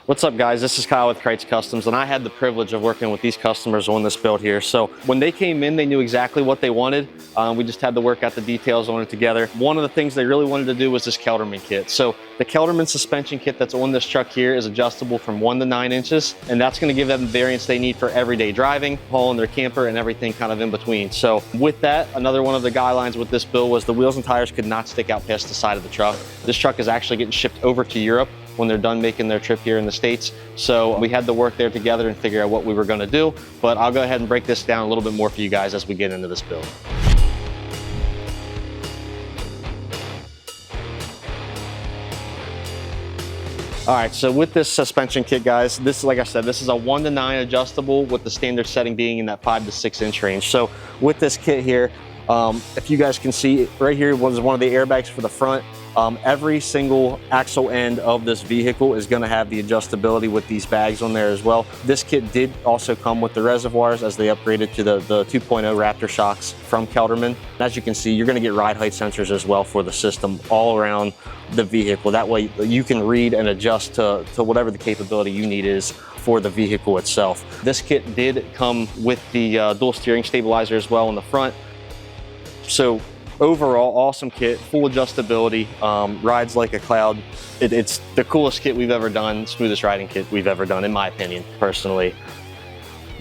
What's up, guys? This is Kyle with Krietz Customs, and I had the privilege of working with these customers on this build here. So when they came in, they knew exactly what they wanted. We just had to work out the details on it together. One of the things they really wanted to do was this Kelderman kit. So the Kelderman suspension kit that's on this truck here is adjustable from 1 to 9 inches, and that's going to give them the variance they need for everyday driving, hauling their camper, and everything kind of in between. So with that, another one of the guidelines with this build was the wheels and tires could not stick out past the side of the truck. This truck is actually getting shipped over to Europe when they're done making their trip here in the States. So we had to work there together and figure out what we were gonna do, but I'll go ahead and break this down a little bit more for you guys as we get into this build. All right, so with this suspension kit, guys, this is, like I said, this is a 1 to 9 adjustable with the standard setting being in that 5 to 6 inch range. So with this kit here, if you guys can see right here was one of the airbags for the front. Every single axle end of this vehicle is going to have the adjustability with these bags on there as well. This kit did also come with the reservoirs as they upgraded to the 2.0 Raptor shocks from Kelderman. As you can see, you're going to get ride height sensors as well for the system all around the vehicle. That way you can read and adjust to whatever the capability you need is for the vehicle itself. This kit did come with the dual steering stabilizer as well in the front. So overall, awesome kit, full adjustability, rides like a cloud. It's the coolest kit we've ever done, smoothest riding kit we've ever done, in my opinion, personally.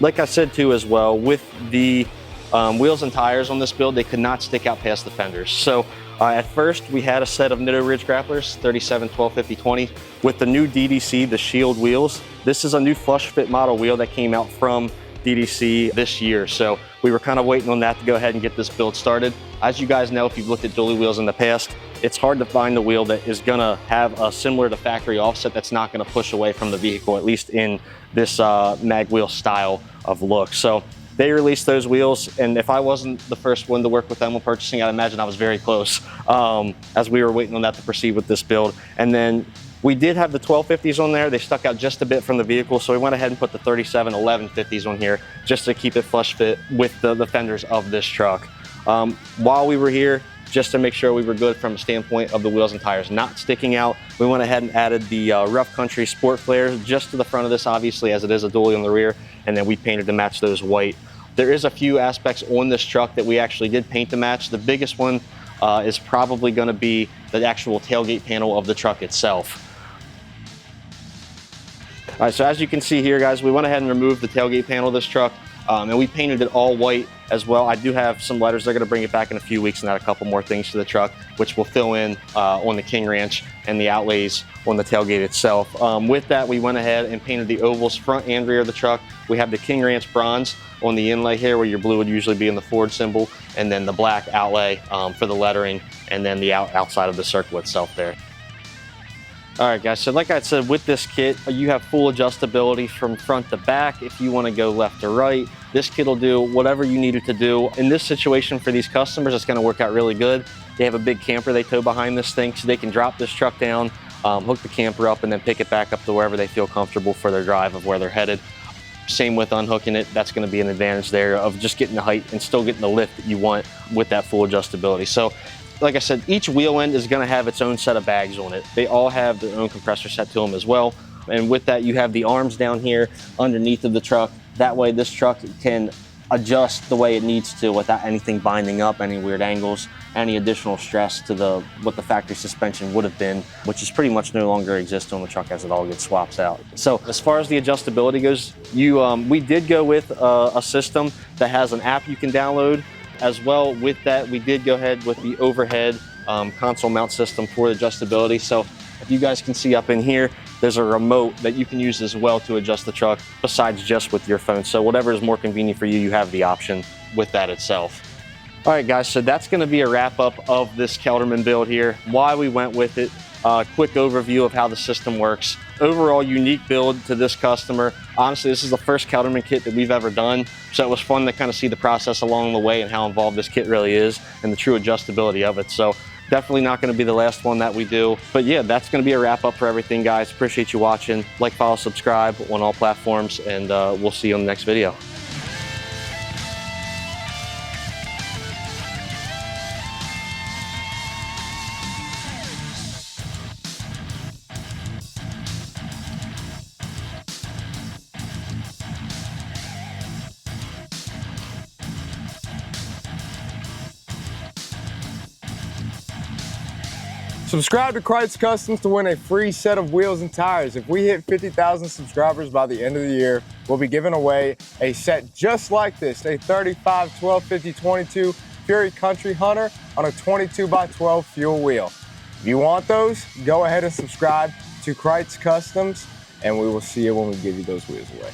Like I said too as well, with the wheels and tires on this build, they could not stick out past the fenders. So at first, we had a set of Nitto Ridge grapplers, 37, 12, 50, 20. With the new DDC, the Shield wheels, this is a new flush fit model wheel that came out from DDC this year. So we were kind of waiting on that to go ahead and get this build started. As you guys know, if you've looked at dually wheels in the past, it's hard to find the wheel that is gonna have a similar to factory offset that's not gonna push away from the vehicle, at least in this mag wheel style of look. So they released those wheels, and if I wasn't the first one to work with them on purchasing, I'd imagine I was very close as we were waiting on that to proceed with this build. And then we did have the 1250s on there. They stuck out just a bit from the vehicle, so we went ahead and put the 37 1150s on here just to keep it flush fit with the fenders of this truck. While we were here, just to make sure we were good from a standpoint of the wheels and tires not sticking out, we went ahead and added the Rough Country Sport flares just to the front of this, obviously, as it is a dually on the rear, and then we painted to match those white. There is a few aspects on this truck that we actually did paint to match. The biggest one is probably going to be the actual tailgate panel of the truck itself. All right, so as you can see here, guys, we went ahead and removed the tailgate panel of this truck, and we painted it all white as well. I do have some letters. They're going to bring it back in a few weeks and add a couple more things to the truck, which will fill in on the King Ranch and the outlays on the tailgate itself. With that, we went ahead and painted the ovals front and rear of the truck. We have the King Ranch bronze on the inlay here, where your blue would usually be in the Ford symbol, and then the black outlay for the lettering, and then the outside of the circle itself there. All right, guys, so like I said, with this kit, you have full adjustability from front to back. If you want to go left to right, this kit will do whatever you need it to do. In this situation for these customers, it's going to work out really good. They have a big camper they tow behind this thing, so they can drop this truck down, hook the camper up, and then pick it back up to wherever they feel comfortable for their drive of where they're headed. Same with unhooking it. That's going to be an advantage there of just getting the height and still getting the lift that you want with that full adjustability. So like I said, each wheel end is going to have its own set of bags on it. They all have their own compressor set to them as well. And with that, you have the arms down here underneath of the truck. That way this truck can adjust the way it needs to without anything binding up, any weird angles, any additional stress to what the factory suspension would have been, which is pretty much no longer exists on the truck as it all gets swapped out. So as far as the adjustability goes, we did go with a system that has an app you can download. As well, with that, we did go ahead with the overhead console mount system for the adjustability. So if you guys can see up in here, there's a remote that you can use as well to adjust the truck besides just with your phone. So whatever is more convenient for you, you have the option with that itself. All right, guys, so that's going to be a wrap up of this Kelderman build here, why we went with it, quick overview of how the system works. Overall unique build to this customer. Honestly, this is the first Kelderman kit that we've ever done, so it was fun to kind of see the process along the way and how involved this kit really is and the true adjustability of it. So definitely not going to be the last one that we do. But yeah, that's going to be a wrap up for everything, guys. Appreciate you watching. Like, follow, subscribe on all platforms, and we'll see you on the next video. Subscribe to Krietz Customs to win a free set of wheels and tires. If we hit 50,000 subscribers by the end of the year, we'll be giving away a set just like this, a 35, 12, 50, 22 Fury Country Hunter on a 22x12 fuel wheel. If you want those, go ahead and subscribe to Krietz Customs, and we will see you when we give you those wheels away.